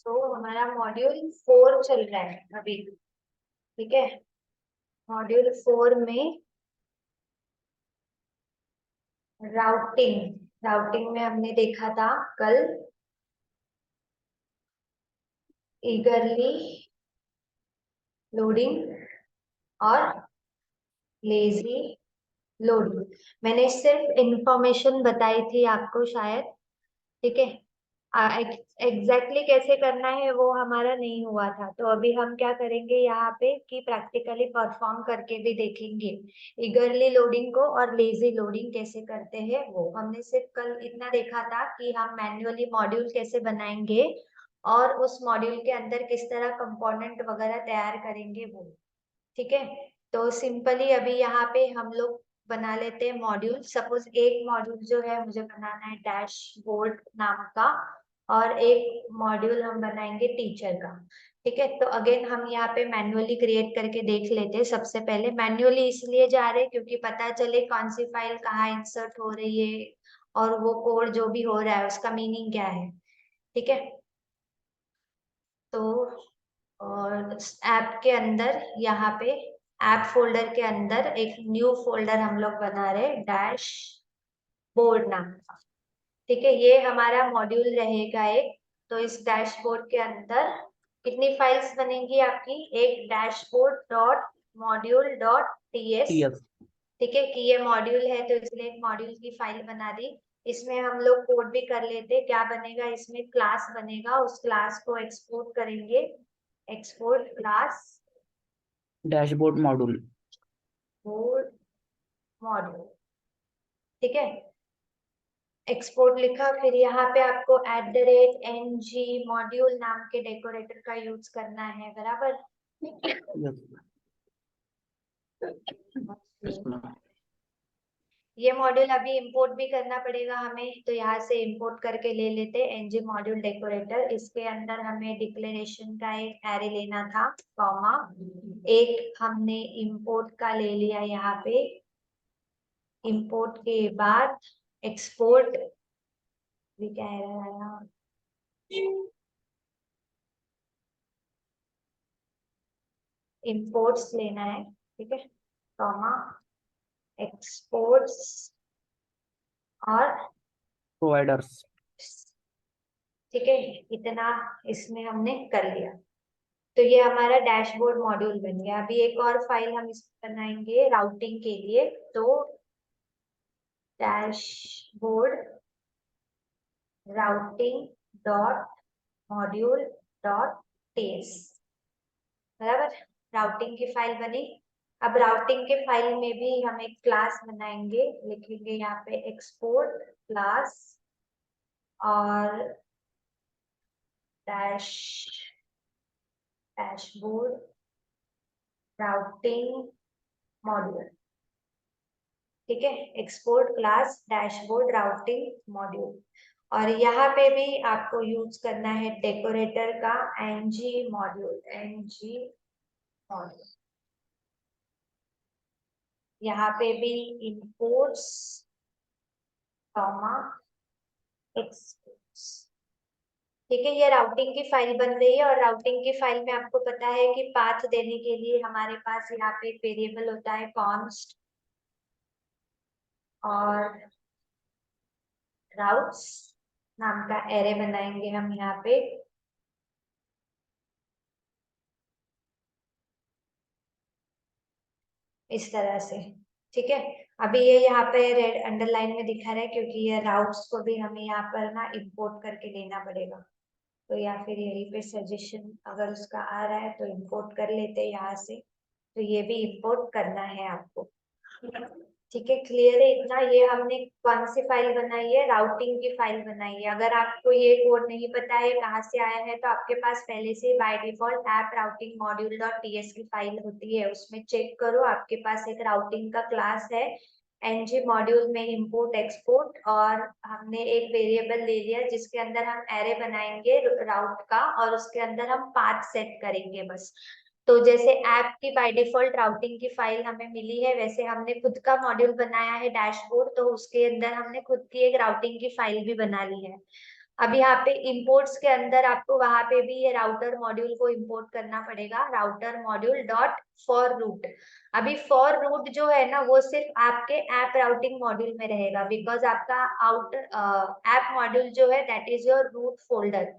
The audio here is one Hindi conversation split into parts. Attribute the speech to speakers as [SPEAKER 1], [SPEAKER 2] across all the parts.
[SPEAKER 1] तो हमारा मॉड्यूल 4 चल रहा है अभी। ठीक है, मॉड्यूल 4 में राउटिंग राउटिंग में हमने देखा था कल ईगरली लोडिंग और लेजी लोडिंग। मैंने सिर्फ इंफॉर्मेशन बताई थी आपको शायद। ठीक है, एग्जैक्टली कैसे करना है वो हमारा नहीं हुआ था, तो अभी हम क्या करेंगे यहाँ पे कि प्रैक्टिकली परफॉर्म करके भी देखेंगे ईगरली लोडिंग को और लेजी लोडिंग कैसे करते हैं। वो हमने सिर्फ कल इतना देखा था कि हम मैन्युअली मॉड्यूल कैसे बनाएंगे और उस मॉड्यूल के अंदर किस तरह कंपोनेंट वगैरह तैयार करेंगे वो। ठीक है, तो सिंपली अभी यहाँ पे हम लोग बना लेते हैं मॉड्यूल। सपोज एक मॉड्यूल जो है मुझे बनाना है डैशबोर्ड नाम का, और एक मॉड्यूल हम बनाएंगे टीचर का। ठीक है, तो अगेन हम यहाँ पे मैन्युअली क्रिएट करके देख लेते हैं। सबसे पहले मैन्युअली इसलिए जा रहे हैं क्योंकि पता चले कौन सी फाइल कहाँ इंसर्ट हो रही है और वो कोड जो भी हो रहा है उसका मीनिंग क्या है। ठीक है, तो और ऐप के अंदर यहाँ पे ऐप फोल्डर के अंदर एक न्यू फोल्डर हम लोग बना रहे डैश बोर्ड नाम का। ठीक है, ये हमारा मॉड्यूल रहेगा एक। तो इस डैशबोर्ड के अंदर कितनी फाइल्स बनेंगी आपकी? एक dashboard dot module dot TS.
[SPEAKER 2] TS.
[SPEAKER 1] ठीक है, कि ये मॉड्यूल है तो इसलिए एक मॉड्यूल की फाइल बना दी। इसमें हम लोग कोड भी कर लेते। क्या बनेगा इसमें? क्लास बनेगा, उस क्लास को एक्सपोर्ट करेंगे। Export class
[SPEAKER 2] dashboard module.
[SPEAKER 1] Board module. ठीक है, एक्सपोर्ट लिखा, फिर यहाँ पे आपको @ng मॉड्यूल नाम के डेकोरेटर का यूज करना है, बराबर।
[SPEAKER 2] यस।
[SPEAKER 1] ये मॉड्यूल अभी इंपोर्ट भी करना पड़ेगा हमें, तो यहाँ से इंपोर्ट करके ले लेते हैं ng मॉड्यूल डेकोरेटर। इसके अंदर हमें डिक्लेरेशन का एक एरे लेना था, कॉमा एक हमने इंपोर्ट का ले लिया यहाँ पे। इंपोर्ट के बाद एक्सपोर्ट भी क्या है, इंपोर्ट्स लेना है। ठीक है, कॉमा एक्सपोर्ट्स और
[SPEAKER 2] प्रोवाइडर्स।
[SPEAKER 1] ठीक है, इतना इसमें हमने कर लिया। तो ये हमारा डैशबोर्ड मॉड्यूल बन गया। अभी एक और फाइल हम इसमें बनाएंगे राउटिंग के लिए, तो dashboard routing dot module dot TS, बराबर। राउटिंग की फाइल बनी। अब राउटिंग के फाइल में भी हम एक क्लास बनाएंगे, लिखेंगे यहाँ पे एक्सपोर्ट क्लास और डैश डैशबोर्ड राउटिंग मॉड्यूल। ठीक है, export class dashboard routing module. और यहाँ पे भी आपको यूज करना है डेकोरेटर का ng मॉड्यूल। यहाँ पे भी इंपोर्ट्स कॉमा एक्सपोर्ट्स। ठीक है, ये राउटिंग की फाइल बन रही है, और राउटिंग की फाइल में आपको पता है कि पाथ देने के लिए हमारे पास यहाँ पे एक वेरिएबल होता है कॉन्स्ट और राउट्स नाम का एरे बनाएंगे हम यहाँ पे। इस तरह से। ठीक है, अभी ये यहाँ पे रेड अंडरलाइन में दिखा रहा है क्योंकि ये राउट्स को भी हमें यहाँ पर ना इंपोर्ट करके लेना पड़ेगा। तो या फिर यहीं पे सजेशन अगर उसका आ रहा है तो इंपोर्ट कर लेते हैं यहाँ से। तो ये भी इंपोर्ट करना है आपको। ठीक है, क्लियर है इतना? ये हमने कौन सी फाइल बनाई है? राउटिंग की फाइल बनाई है। अगर आपको ये कोड नहीं पता है कहाँ से आया है, तो आपके पास पहले से by default app routing module dot TS की फाइल होती है, उसमें चेक करो। आपके पास एक राउटिंग का क्लास है ng मॉड्यूल में इंपोर्ट एक्सपोर्ट, और हमने एक वेरिएबल ले लिया जिसके अंदर हम एरे बनाएंगे राउट का, और उसके अंदर हम पाथ सेट करेंगे बस। तो जैसे ऐप की बाय डिफॉल्ट राउटिंग की फाइल हमें मिली है, वैसे हमने खुद का मॉड्यूल बनाया है डैशबोर्ड, तो उसके अंदर हमने खुद की एक राउटिंग की फाइल भी बना ली है। अब यहाँ पे इंपोर्ट्स के अंदर आपको वहां पे भी ये राउटर मॉड्यूल को इंपोर्ट करना पड़ेगा, router module dot for root. अभी फॉर रूट जो है ना वो सिर्फ आपके ऐप राउटिंग मॉड्यूल में रहेगा, बिकॉज आपका आउटर ऐप मॉड्यूल जो है that is your root folder.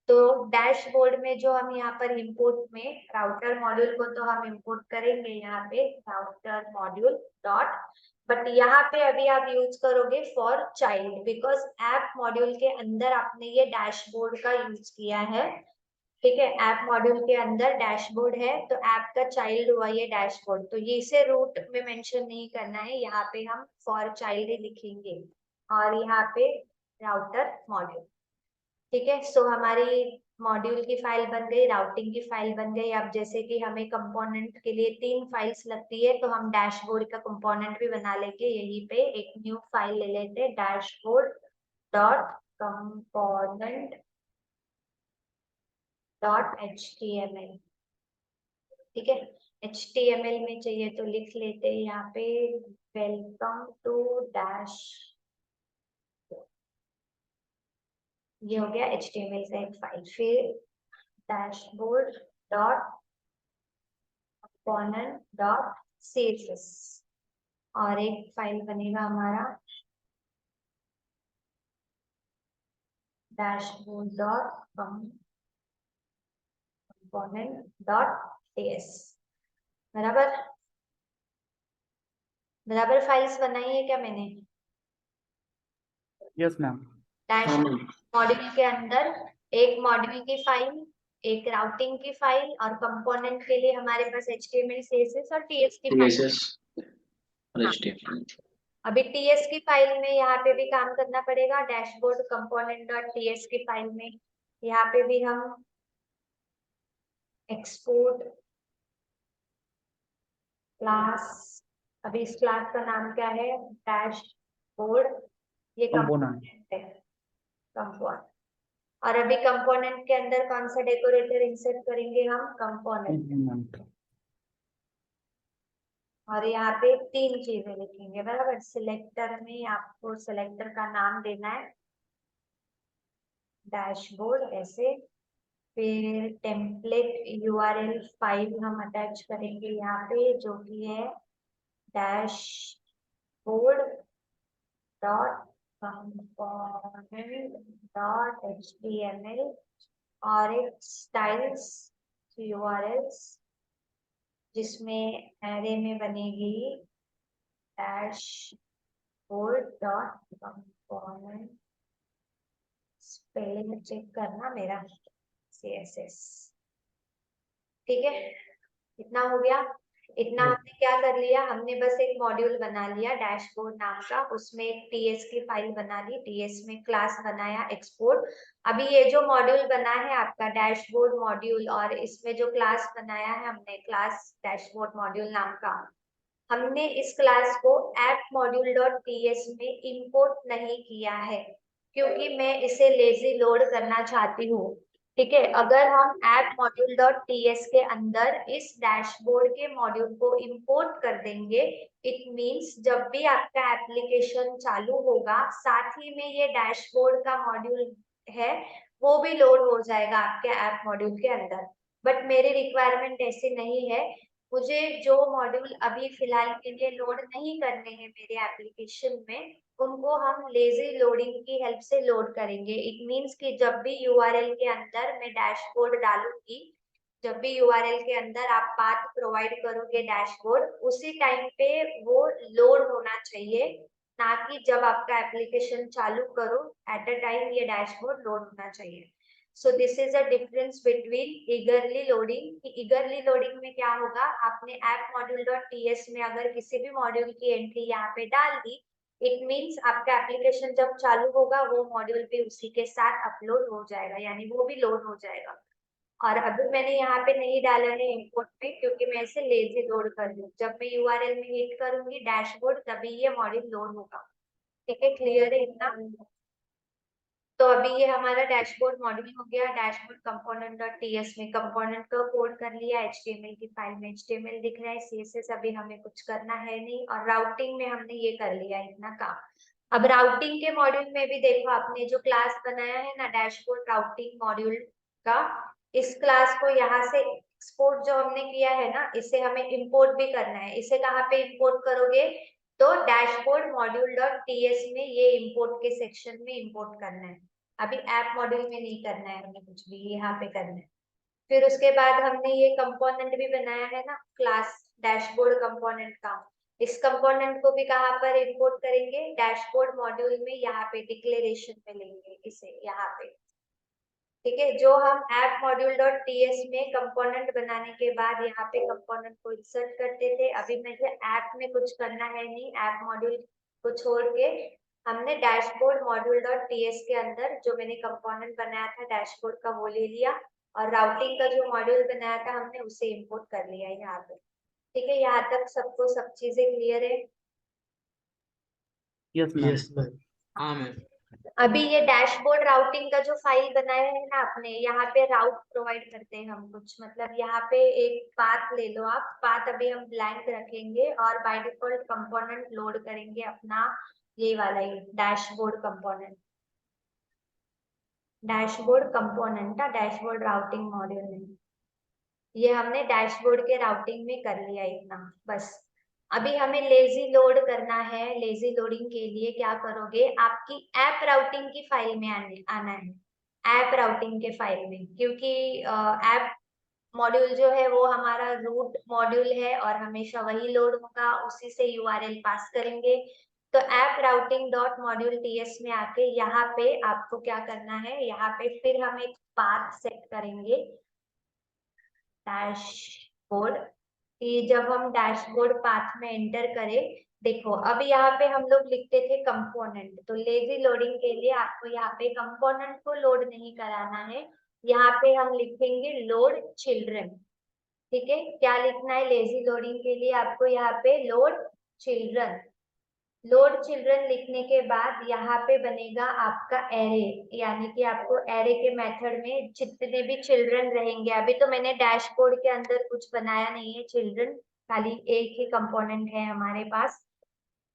[SPEAKER 1] तो डैशबोर्ड में जो हम यहाँ पर इंपोर्ट में राउटर मॉड्यूल को तो हम इंपोर्ट करेंगे यहाँ पे राउटर मॉड्यूल डॉट, बट यहाँ पे अभी आप यूज करोगे for child, because app module के अंदर आपने ये डैशबोर्ड का यूज किया है। ठीक है, ऐप मॉड्यूल के अंदर डैशबोर्ड है तो ऐप का चाइल्ड हुआ ये डैशबोर्ड, तो ये इसे रूट में मेंशन नहीं करना है, यहाँ पे हम फॉर चाइल्ड ही लिखेंगे और यहाँ पे राउटर मॉड्यूल। ठीक है, सो हमारी मॉड्यूल की फाइल बन गई, राउटिंग की फाइल बन गई। अब जैसे कि हमें कंपोनेंट के लिए 3 फाइल्स लगती है तो हम डैशबोर्ड का कंपोनेंट भी बना लेंगे, यहीं पे एक न्यू फाइल ले लेते हैं, dashboard dot component dot HTML। ठीक है, HTML में चाहिए तो लिख लेते हैं यहाँ पे वेलकम टू डैश, ये हो गया HTML का एक फाइल। फिर dashboard dot component dot CSS और एक फाइल बनेगा हमारा dashboard dot component dot CSS। बराबर बराबर फाइल्स बनाई है क्या मैंने?
[SPEAKER 2] Yes ma'am.
[SPEAKER 1] डैश मॉड्यूल के अंदर एक मॉड्यूल की फाइल, एक राउटिंग की फाइल और कंपोनेंट के लिए हमारे पास HTML CSS और TS की फाइल। हाँ। अभी TS की फाइल में यहाँ पे भी काम करना पड़ेगा, डैशबोर्ड कंपोनेंट डॉट TS की फाइल में यहाँ पे भी हम एक्सपोर्ट क्लास, अभी इस क्लास का नाम क्या है? डैशबोर्ड, ये
[SPEAKER 2] कंपोनेंट
[SPEAKER 1] कंपोनेंट है, कंपोनेंट। और अभी कंपोनेंट के अंदर कौन सा डेकोरेटर इंसर्ट करेंगे हम? कंपोनेंट।
[SPEAKER 2] कंपोनेंट
[SPEAKER 1] और यहाँ पे 3 चीजें लिखेंगे, बराबर। सिलेक्टर में आपको सिलेक्टर का नाम देना है डैशबोर्ड ऐसे, फिर टेम्पलेट URL फाइल हम अटैच करेंगे यहाँ पे जो कि है dashboard dot component dot HTML और एक स्टाइल्स URLs जिसमें एरे में बनेगी dashboard dot component, spelling check करना मेरा, CSS। ठीक है, इतना हो गया। इतना हमने क्या कर लिया, हमने बस एक मॉड्यूल बना लिया डैशबोर्ड नाम का, उसमें एक TS की फाइल बना ली, TS में क्लास बनाया एक्सपोर्ट। अभी ये जो मॉड्यूल बना है आपका डैशबोर्ड मॉड्यूल और इसमें जो क्लास बनाया है हमने क्लास डैशबोर्ड मॉड्यूल नाम का, हमने इस क्लास को ऐप मॉड्यूल डॉट TS में इंपोर्ट नहीं किया है क्योंकि मैं इसे लेजी लोड करना चाहती हूँ। ठीक है, अगर हम ऐप मॉड्यूल डॉट TS के अंदर इस डैशबोर्ड के मॉड्यूल को इंपोर्ट कर देंगे, इट मींस जब भी आपका एप्लीकेशन चालू होगा साथ ही में ये डैशबोर्ड का मॉड्यूल है वो भी लोड हो जाएगा आपके ऐप मॉड्यूल के अंदर। बट मेरी रिक्वायरमेंट ऐसी नहीं है, मुझे जो मॉड्यूल अभी फिलहाल के लिए लोड नहीं करने हैं मेरे एप्लीकेशन में उनको हम लेजी लोडिंग की हेल्प से लोड करेंगे। इट मींस कि जब भी URL के अंदर मैं डैशबोर्ड डालूंगी, जब भी URL के अंदर आप पाथ प्रोवाइड करोगे डैशबोर्ड, उसी टाइम पे वो लोड होना चाहिए, ना कि जब आपका एप्लीकेशन चालू करो एट अ टाइम ये डैशबोर्ड लोड होना चाहिए। So this is a difference between ईगरली loading. ईगरली loading में क्या होगा, आपने ऐप मॉड्यूल डॉट TS में अगर किसी भी मॉड्यूल की एंट्री यहाँ पे डाल दी, इट मींस आपका एप्लीकेशन जब चालू होगा वो मॉड्यूल भी उसी के साथ अपलोड हो जाएगा, यानी वो भी लोड हो जाएगा। और अभी मैंने यहाँ पे नहीं डाला है इंपोर्ट में क्योंकि मैं इसे लेजी लोड कर रही हूँ, जब मैं URL में हिट करूंगी डैशबोर्ड तभी ये मॉड्यूल लोड होगा। ठीक है, क्लियर है इतना? तो अभी ये हमारा डैशबोर्ड मॉड्यूल हो गया, डैशबोर्ड कंपोनेंट डॉट TS में कंपोनेंट का कोड कर लिया, HTML की फाइल में HTML दिख रहा है, CSS अभी हमें कुछ करना है नहीं, और राउटिंग में हमने ये कर लिया इतना काम। अब राउटिंग के मॉड्यूल में भी देखो, आपने जो क्लास बनाया है ना डैशबोर्ड राउटिंग मॉड्यूल का, इस क्लास को यहाँ से एक्सपोर्ट जो हमने किया है ना, इसे हमें इंपोर्ट भी करना है। इसे कहाँ पे इंपोर्ट करोगे? तो डैशबोर्ड मॉड्यूल डॉट टीएस में ये इंपोर्ट के सेक्शन में इंपोर्ट करना है। अभी ऐप मॉड्यूल में नहीं करना है हमें कुछ भी, यहाँ पे करना है। फिर उसके बाद हमने ये कंपोनेंट भी बनाया है ना क्लास डैशबोर्ड कंपोनेंट का, इस कंपोनेंट को भी कहाँ पर इंपोर्ट करेंगे? डैशबोर्ड मॉड्यूल में, यहाँ पे डिक्लेरेशन में लेंगे इसे, यहाँ पे। ठीक है, जो हम ऐप मॉड्यूल डॉट टीएस में कंपोनेंट बनाने के बाद यहाँ पे कंपोनेंट को इंसर्ट करते थे, अभी मुझे ऐप में कुछ करना है नहीं। ऐप मॉड्यूल को छोड़ के हमने डैशबोर्ड मॉड्यूल डॉट टीएस के अंदर जो मैंने कंपोनेंट बनाया था डैशबोर्ड का, वो ले लिया, और राउटिंग का जो मॉड्यूल बनाया था हमने उसे इंपोर्ट कर लिया यहाँ पे। ठीक है, यहाँ तक सबको सब चीजें क्लियर है?
[SPEAKER 2] Yes ma'am.
[SPEAKER 3] Yes ma'am. हाँ मैम।
[SPEAKER 1] अभी ये डैशबोर्ड राउटिंग का जो फाइल बनाया है ना आपने, यहाँ पे राउट प्रोवाइड करते हैं हम कुछ, मतलब यहाँ पे एक पाथ ले लो आप। पाथ अभी हम ब्लैंक रखेंगे और बाय डिफॉल्ट कंपोनेंट लोड करेंगे अपना, ये वाला ही डैशबोर्ड कंपोनेंट। डैशबोर्ड कंपोनेंट था डैशबोर्ड राउटिंग मॉड्यूल में, ये हमने डैशबोर्ड के राउटिंग में कर लिया इतना बस। अभी हमें लेजी लोड करना है। लेजी लोडिंग के लिए क्या करोगे? आपकी ऐप राउटिंग की फाइल में आना है, ऐप राउटिंग के फाइल में, क्योंकि ऐप मॉड्यूल जो है वो हमारा रूट मॉड्यूल है और हमेशा वही लोड होगा, उसी से यूआरएल पास करेंगे। तो app routing dot module TS में आके यहाँ पे आपको क्या करना है, यहाँ पे फिर हम एक पाथ सेट करेंगे डैशबोर्ड, कि जब हम डैशबोर्ड पाथ में एंटर करें, देखो अब यहाँ पे हम लोग लिखते थे कंपोनेंट, तो लेजी लोडिंग के लिए आपको यहाँ पे कंपोनेंट को लोड नहीं कराना है, यहाँ पे हम लिखेंगे लोड चिल्ड्रन। ठीक है, क्या लिखना है लेजी लोडिंग के लिए आपको? यहाँ पे लोड चिल्ड्रन। लोड चिल्ड्रन लिखने के बाद यहाँ पे बनेगा आपका एरे, यानी कि आपको एरे के मेथड में जितने भी चिल्ड्रन रहेंगे, अभी तो मैंने डैशबोर्ड के अंदर कुछ बनाया नहीं है चिल्ड्रन, खाली एक ही कंपोनेंट है हमारे पास।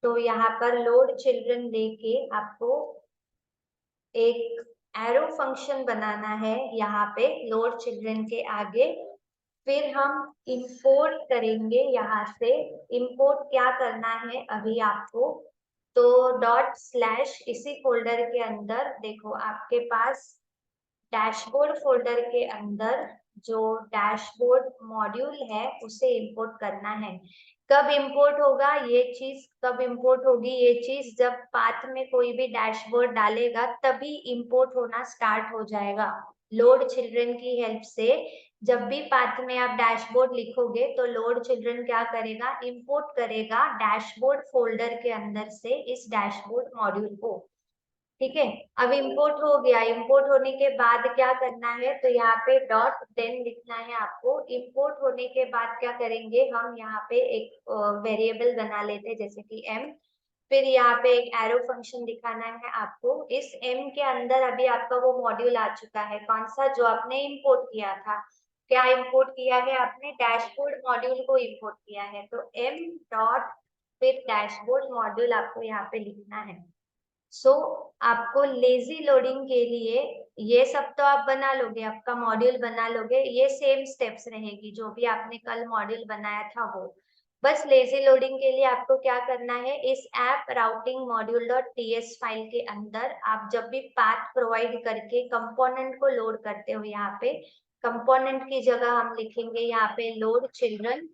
[SPEAKER 1] तो यहाँ पर लोड चिल्ड्रन लेके आपको एक एरो फंक्शन बनाना है यहाँ पे लोड चिल्ड्रन के आगे। फिर हम इंपोर्ट करेंगे यहाँ से। इंपोर्ट क्या करना है अभी आपको? तो डॉट स्लैश इसी फोल्डर के अंदर देखो आपके पास डैशबोर्ड फोल्डर के अंदर जो डैशबोर्ड मॉड्यूल है उसे इंपोर्ट करना है। कब इंपोर्ट होगा ये चीज? कब इंपोर्ट होगी ये चीज? जब पाथ में कोई भी डैशबोर्ड डालेगा तभी इंपोर्ट होना स्टार्ट हो जाएगा लोड चिल्ड्रन की हेल्प से। जब भी पाथ में आप डैशबोर्ड लिखोगे तो लोड चिल्ड्रन क्या करेगा? इंपोर्ट करेगा डैशबोर्ड फोल्डर के अंदर से इस डैशबोर्ड मॉड्यूल को। ठीक है, अब इंपोर्ट हो गया। इंपोर्ट होने के बाद क्या करना है? तो यहाँ पे डॉट देन लिखना है आपको। इंपोर्ट होने के बाद क्या करेंगे हम? यहाँ पे एक वेरिएबल बना लेते हैं जैसे कि m, फिर यहाँ पे एक एरो फंक्शन दिखाना है आपको। इस m के अंदर अभी आपका वो मॉड्यूल आ चुका है, कौन सा? जो आपने इंपोर्ट किया था। क्या इंपोर्ट किया है आपने? डैशबोर्ड मॉड्यूल को इंपोर्ट किया है। तो m डॉट फिर डैशबोर्ड मॉड्यूल आपको यहाँ पे लिखना है। सो आपको लेजी लोडिंग के लिए ये सब तो आप बना लोगे, आपका मॉड्यूल बना लोगे, ये सेम स्टेप्स रहेगी जो भी आपने कल मॉड्यूल बनाया था वो। बस लेजी लोडिंग के लिए आपको क्या करना है? इस app routing module dot TS file के अंदर आप जब भी पाथ प्रोवाइड करके कंपोनेंट को लोड करते हो, यहाँ पे कंपोनेंट की जगह हम लिखेंगे यहाँ पे लोड चिल्ड्रन।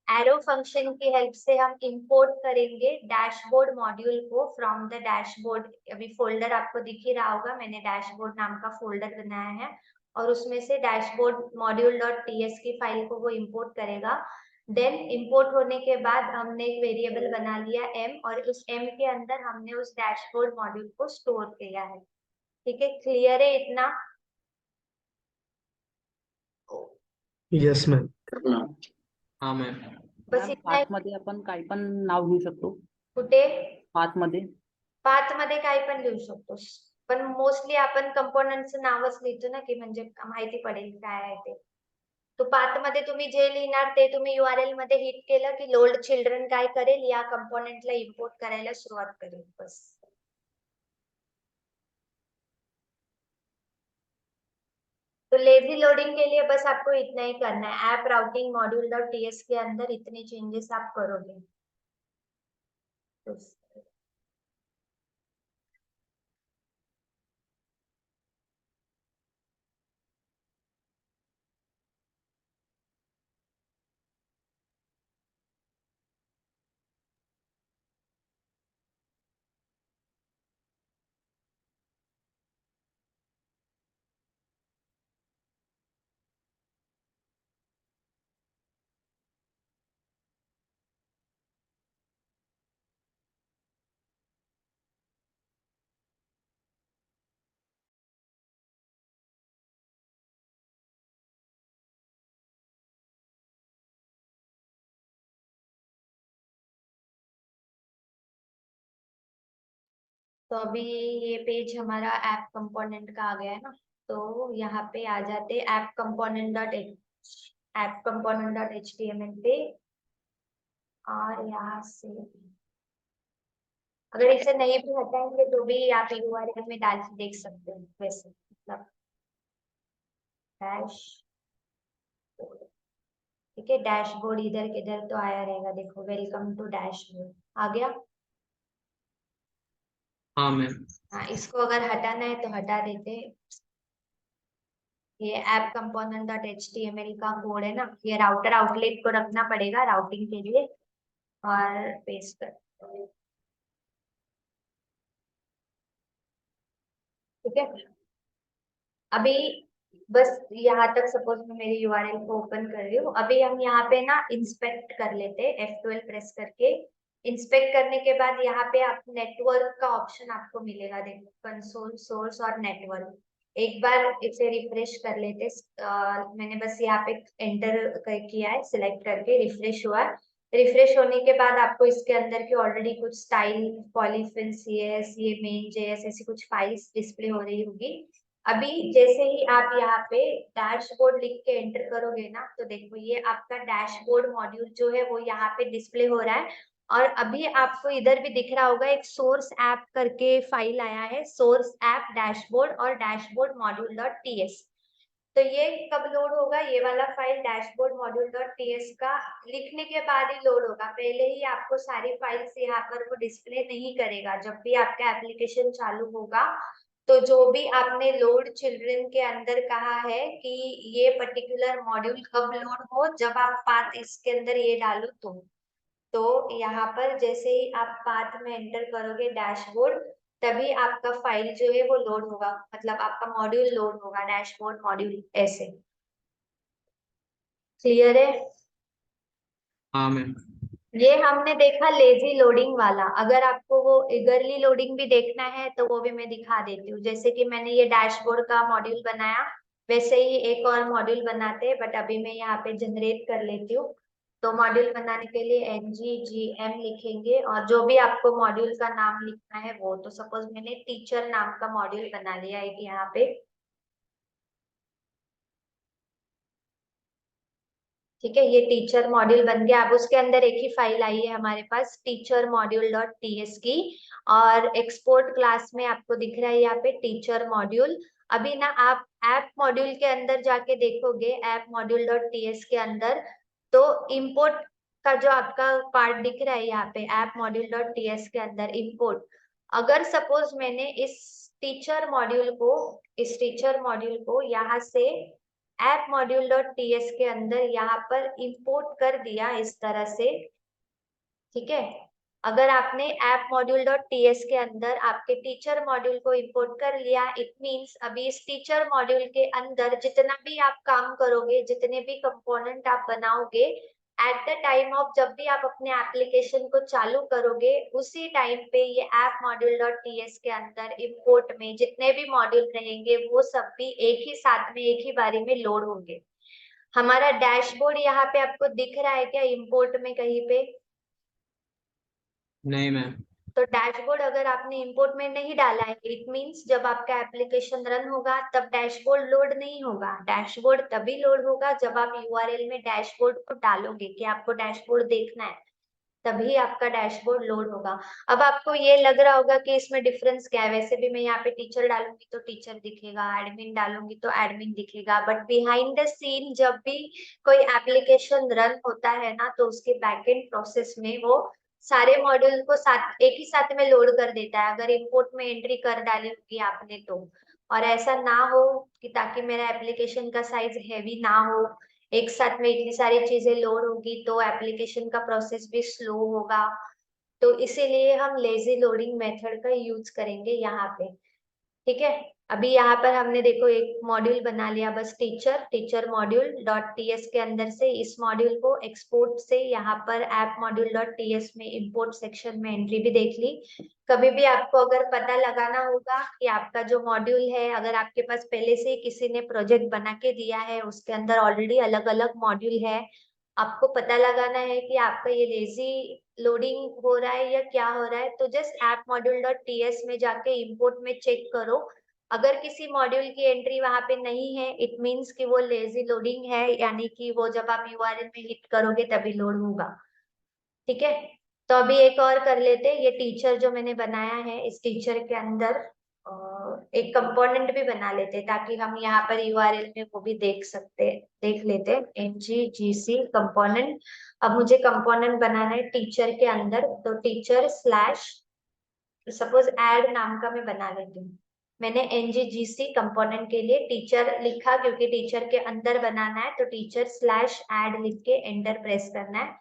[SPEAKER 1] एरो फंक्शन की हेल्प से हम इंपोर्ट करेंगे डैशबोर्ड मॉड्यूल को फ्रॉम द डैशबोर्ड। अभी फोल्डर आपको दिख ही रहा होगा, मैंने डैशबोर्ड नाम का फोल्डर बनाया है और उसमें से डैशबोर्ड मॉड्यूल डॉट टीएस की फाइल को वो इंपोर्ट करेगा। देन इंपोर्ट होने के बाद हमने एक वेरिएबल बना लिया m, और उस m के अंदर हमने उस डैशबोर्ड मॉड्यूल को स्टोर किया है। ठीक है, क्लियर है इतना?
[SPEAKER 3] Yes ma'am.
[SPEAKER 4] हाँ मैम।
[SPEAKER 1] बस
[SPEAKER 2] मॅम
[SPEAKER 1] इतना ही?
[SPEAKER 2] पाथ मध्ये आपण काही पण नाव घेऊ शकतो
[SPEAKER 1] कुठे?
[SPEAKER 2] पाथ मध्ये.
[SPEAKER 1] पाथ मध्ये काही पण लिहू शकतोस, पण मोस्टली आपण कंपोनंटचं नावच लिहितो ना, की म्हणजे माहिती पडेल काय आहे ते. तो पाथ मध्ये तुम्ही जे लिहिणार ते तुम्ही यूआरएल मध्ये हिट केलं की लोड चिल्ड्रन काय करेल? या कंपोनेंटला इंपोर्ट करायला सुरुवात करेल बस. तो लेजी लोडिंग के लिए बस आपको इतना ही करना है, app routing module dot TS के अंदर इतने चेंजेस आप करोगे। तो अभी ये पेज हमारा ऐप कंपोनेंट का आ गया है ना, तो यहाँ पे आ जाते ऐप कंपोनेंट डॉट एच पे, और यहाँ से अगर इसे नहीं भी हटाएंगे तो भी आप यूआरएल में डाल के देख सकते हैं, वैसे मतलब डैश, ठीक है, डैशबोर्ड इधर किधर तो आया रहेगा, देखो वेलकम टू डैशबोर्ड आ गया।
[SPEAKER 4] हाँ मैम।
[SPEAKER 1] हाँ, इसको अगर हटाना है तो हटा देते हैं। ये ऐप कंपोनेंट डॉट एचटीएमएल का कोड है ना, ये राउटर आउटलेट को रखना पड़ेगा राउटिंग के लिए, और पेस्ट कर, ठीक है। अभी बस यहाँ तक सपोज मैं मेरी यूआरएल को ओपन कर रही हूँ, अभी हम यहाँ पे ना इंस्पेक्ट कर लेते हैं F12 प्रेस करके। इंस्पेक्ट करने के बाद यहाँ पे आप नेटवर्क का ऑप्शन आपको मिलेगा, देखो कंसोल सोर्स और नेटवर्क। एक बार इसे रिफ्रेश कर लेते, मैंने बस यहाँ पे एंटर किया है, सिलेक्ट करके रिफ्रेश हुआ। रिफ्रेश होने के बाद आपको इसके अंदर की ऑलरेडी कुछ स्टाइल पॉलीफिल सीएस, ये मेन जेएस, ऐसी कुछ फाइल्स डिस्प्ले हो रही होगी। अभी जैसे ही आप यहाँ पे डैशबोर्ड लिख के एंटर करोगे ना, तो देखो ये आपका डैशबोर्ड मॉड्यूल जो है वो यहाँ पे डिस्प्ले हो रहा है। और अभी आपको इधर भी दिख रहा होगा एक सोर्स ऐप करके फाइल आया है, सोर्स ऐप डैशबोर्ड और डैशबोर्ड मॉड्यूल डॉट टीएस। तो ये कब लोड होगा, ये वाला file dashboard module dot TS का लिखने के बाद ही लोड होगा, पहले ही आपको सारी फाइल्स यहाँ पर वो डिस्प्ले नहीं करेगा। जब भी आपका एप्लीकेशन चालू होगा तो जो भी आपने लोड चिल्ड्रन के अंदर कहा है कि ये पर्टिकुलर मॉड्यूल कब लोड हो, जब आप पाथ इसके अंदर ये डालो तो यहाँ पर जैसे ही आप पाथ में एंटर करोगे डैशबोर्ड, तभी आपका फाइल जो है वो लोड होगा, मतलब आपका मॉड्यूल लोड होगा, डैशबोर्ड मॉड्यूल ऐसे। क्लियर है?
[SPEAKER 4] हाँ मैम।
[SPEAKER 1] ये हमने देखा लेजी लोडिंग वाला, अगर आपको वो इगरली लोडिंग भी देखना है तो वो भी मैं दिखा देती हूँ। जैसे कि मैंने ये डैशबोर्ड का मॉड्यूल बनाया, वैसे ही एक और मॉड्यूल बनाते हैं, बट अभी मैं यहाँ पे जनरेट कर लेती हूँ। तो मॉड्यूल बनाने के लिए NGGM लिखेंगे, और जो भी आपको मॉड्यूल का नाम लिखना है वो, तो सपोज मैंने टीचर नाम का मॉड्यूल बना लिया एक यहाँ पे, ठीक है। ये टीचर मॉड्यूल बन गया। अब उसके अंदर एक ही फाइल आई है हमारे पास, टीचर मॉड्यूल डॉट टीएस की, और एक्सपोर्ट क्लास में आपको दिख रहा है यहाँ पे टीचर मॉड्यूल। अभी ना आप ऐप मॉड्यूल के अंदर जाके देखोगे, ऐप मॉड्यूल डॉट टीएस के अंदर, तो इम्पोर्ट का जो आपका पार्ट दिख रहा है यहाँ पे ऐप मॉड्यूल डॉट टीएस के अंदर इम्पोर्ट, अगर सपोज मैंने इस टीचर मॉड्यूल को यहाँ से ऐप मॉड्यूल डॉट टीएस के अंदर यहाँ पर इंपोर्ट कर दिया इस तरह से, ठीक है। अगर आपने ऐप मॉड्यूल डॉट टीएस के अंदर आपके टीचर मॉड्यूल को इंपोर्ट कर लिया, इट मींस अभी इस टीचर मॉड्यूल के अंदर जितना भी आप काम करोगे, जितने भी कंपोनेंट आप बनाओगे, एट द टाइम ऑफ जब भी आप अपने एप्लीकेशन को चालू करोगे, उसी टाइम पे ये ऐप मॉड्यूल डॉट टीएस के अंदर इंपोर्ट में जितने भी मॉड्यूल रहेंगे वो सब भी एक ही साथ में एक ही बारी में लोड होंगे। हमारा डैशबोर्ड यहाँ पे आपको दिख रहा है क्या इंपोर्ट में कहीं पे?
[SPEAKER 4] नहीं मैम।
[SPEAKER 1] तो डैशबोर्ड अगर आपने इंपोर्ट में नहीं डाला है, इट मींस जब आपका एप्लीकेशन रन होगा तब डैशबोर्ड लोड नहीं होगा। डैशबोर्ड तभी लोड होगा जब आप यूआरएल में डैशबोर्ड को डालोगे कि आपको डैशबोर्ड देखना है। तभी आपका डैशबोर्ड लोड होगा। अब आपको ये लग रहा होगा कि इसमें डिफरेंस क्या है, वैसे भी मैं यहाँ पे टीचर डालूंगी तो टीचर दिखेगा, एडमिन डालूंगी तो एडमिन दिखेगा, बट बिहाइंड द सीन जब भी कोई एप्लीकेशन रन होता है ना, तो उसके बैकएंड प्रोसेस में वो सारे मॉड्यूल को साथ एक ही साथ में लोड कर देता है, अगर इंपोर्ट में एंट्री कर डाली होगी आपने तो। और ऐसा ना हो कि ताकि मेरा एप्लीकेशन का साइज हैवी ना हो, एक साथ में इतनी सारी चीजें लोड होगी तो एप्लीकेशन का प्रोसेस भी स्लो होगा, तो इसीलिए हम लेजी लोडिंग मेथड का यूज करेंगे यहाँ पे। ठीक है, अभी यहाँ पर हमने देखो एक मॉड्यूल बना लिया, बस टीचर मॉड्यूल डॉट टीएस के अंदर से इस मॉड्यूल को एक्सपोर्ट से यहाँ पर ऐप मॉड्यूल डॉट टीएस में इंपोर्ट सेक्शन में एंट्री भी देख ली। कभी भी आपको अगर पता लगाना होगा कि आपका जो मॉड्यूल है, अगर आपके पास पहले से किसी ने प्रोजेक्ट बना के दिया है, उसके अंदर ऑलरेडी अलग अलग मॉड्यूल है, आपको पता लगाना है कि आपका ये लेजी लोडिंग हो रहा है या क्या हो रहा है, तो just app module dot TS में जाके इंपोर्ट में चेक करो। अगर किसी मॉड्यूल की एंट्री वहां पे नहीं है, इट मीन्स कि वो लेजी लोडिंग है, यानी कि वो जब आप यूआरएल में हिट करोगे तभी लोड होगा। ठीक है, तो अभी एक और कर लेते हैं। ये टीचर जो मैंने बनाया है, इस टीचर के अंदर एक कंपोनेंट भी बना लेते हैं, ताकि हम यहाँ पर यूआरएल में वो भी देख लेते हैं ngGC कंपोनेंट। अब मुझे कंपोनेंट बनाना है टीचर के अंदर, तो टीचर स्लैश सपोज ऐड नाम का मैं बना लेती हूँ। मैंने ngGC कंपोनेंट के लिए टीचर लिखा, क्योंकि टीचर के अंदर बनाना है, तो टीचर स्लैश ऐड लिख के एंटर प्रेस करना है।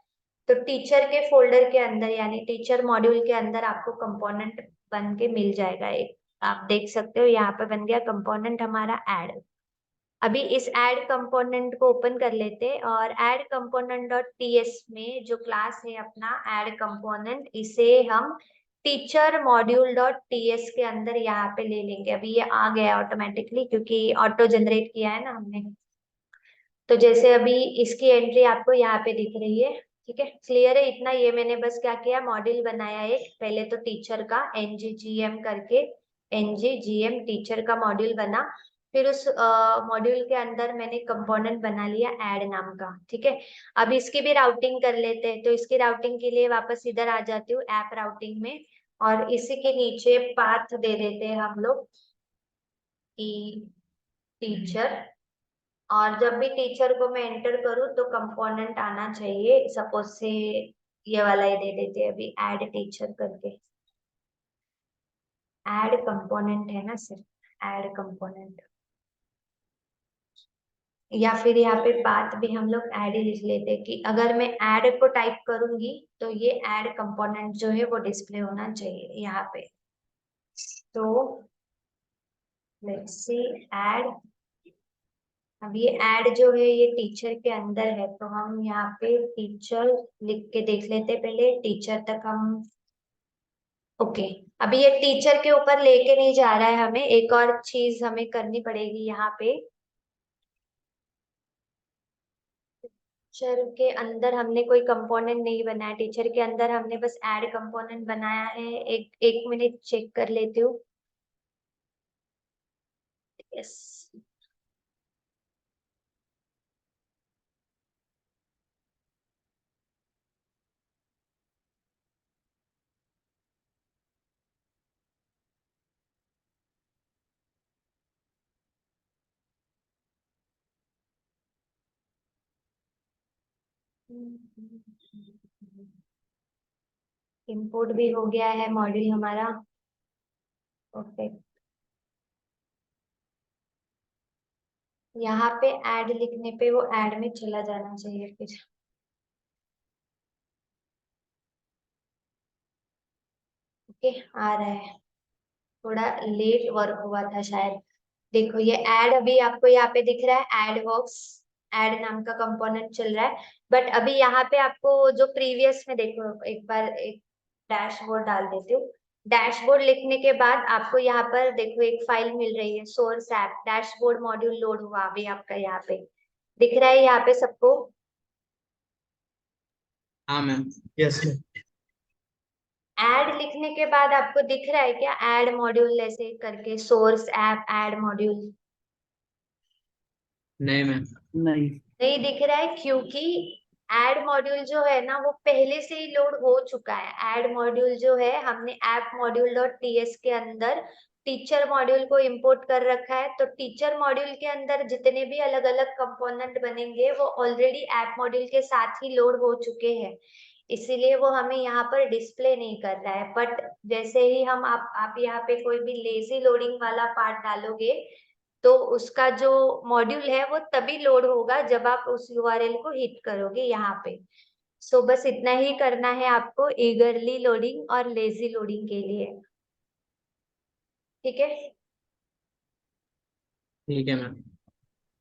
[SPEAKER 1] तो टीचर के फोल्डर के अंदर यानी टीचर मॉड्यूल के अंदर आपको कंपोनेंट बन के मिल जाएगा एक, आप देख सकते हो यहाँ पे बन गया कंपोनेंट हमारा ऐड। अभी इस ऐड कंपोनेंट को ओपन कर लेते हैं, और ऐड कंपोनेंट डॉट टीएस में जो क्लास है अपना ऐड कंपोनेंट, इसे हम टीचर मॉड्यूल डॉट टीएस के अंदर यहाँ पे ले लेंगे। अभी ये आ गया ऑटोमेटिकली, क्योंकि ऑटो जनरेट किया है ना हमने। तो जैसे अभी इसकी एंट्री आपको यहाँ पे दिख रही है। ठीक है, क्लियर है इतना? ये मैंने बस क्या किया, मॉड्यूल बनाया एक, पहले तो टीचर का ngGM करके, ngGM टीचर का मॉड्यूल बना, फिर उस मॉड्यूल के अंदर मैंने कंपोनेंट बना लिया ऐड नाम का। ठीक है, अब इसकी भी राउटिंग कर लेते हैं। तो इसकी राउटिंग के लिए वापस इधर आ जाती हूँ ऐप राउटिंग में, और इसी के नीचे पाथ दे देते हैं हम लोग कि टीचर, और जब भी टीचर को मैं एंटर करूँ तो कंपोनेंट आना चाहिए, सपोज से ये वाला ही दे देते हैं अभी, ऐड टीचर करके। ऐड कंपोनेंट है ना, सिर्फ ऐड कंपोनेंट, या फिर यहाँ पे बात भी हम लोग ऐड ही लिख लेते हैं कि अगर मैं ऐड को टाइप करूंगी तो ये ऐड कंपोनेंट जो है वो डिस्प्ले होना चाहिए यहाँ पे। तो लेट्स सी ऐड, अब ये ऐड जो है ये टीचर के अंदर है, तो हम यहाँ पे टीचर लिख के देख लेते, पहले टीचर तक हम। ओके, अभी ये टीचर के ऊपर लेके नहीं जा रहा है हमें, एक और चीज हमें करनी पड़ेगी यहाँ पे। टीचर के अंदर हमने कोई कंपोनेंट नहीं बनाया, टीचर के अंदर हमने बस ऐड कंपोनेंट बनाया है। एक मिनट चेक कर लेती हूँ। यस, इंपोर्ट भी हो गया है मॉड्यूल हमारा। ओके, यहाँ पे ऐड लिखने पे वो ऐड में चला जाना चाहिए फिर। ओके, आ रहा है, थोड़ा लेट वर्क हुआ था शायद। देखो ये ऐड अभी आपको यहाँ पे दिख रहा है, ऐड वर्क्स, ऐड नाम का कंपोनेंट चल रहा है। बट अभी यहाँ पे आपको जो प्रीवियस में देखो, एक बार एक डैशबोर्ड डाल देती हूँ। डैशबोर्ड लिखने के बाद आपको यहाँ पर देखो एक फाइल मिल रही है, source app dashboard module load हुआ अभी आपका यहाँ पे दिख रहा है यहाँ पे सबको।
[SPEAKER 4] हाँ मैम।
[SPEAKER 3] Yes, ma'am.
[SPEAKER 1] ऐड लिखने के बाद आपको दिख रहा है क्या, ऐड मॉड्यूल ऐसे करके, सोर्स ऐप ऐड मॉड्यूल?
[SPEAKER 4] नहीं मैम।
[SPEAKER 2] नहीं।
[SPEAKER 1] नहीं दिख रहा है, क्योंकि ऐड मॉड्यूल जो है ना वो पहले से ही लोड हो चुका है। ऐड मॉड्यूल जो है हमने ऐप मॉड्यूल डॉट टीएस के अंदर टीचर मॉड्यूल को इंपोर्ट कर रखा है। तो टीचर मॉड्यूल के अंदर जितने भी अलग अलग कंपोनेंट बनेंगे वो ऑलरेडी ऐप मॉड्यूल के साथ ही लोड हो चुके हैं, इसीलिए वो हमें यहाँ पर डिस्प्ले नहीं कर रहा है। बट जैसे ही हम आप यहाँ पे कोई भी लेजी लोडिंग वाला पार्ट डालोगे तो उसका जो मॉड्यूल है वो तभी लोड होगा जब आप उस यूआरएल को हिट करोगे यहाँ पे। सो बस इतना ही करना है आपको ईगरली लोडिंग और लेजी लोडिंग के लिए, ठीक है।
[SPEAKER 4] ठीक है मैम।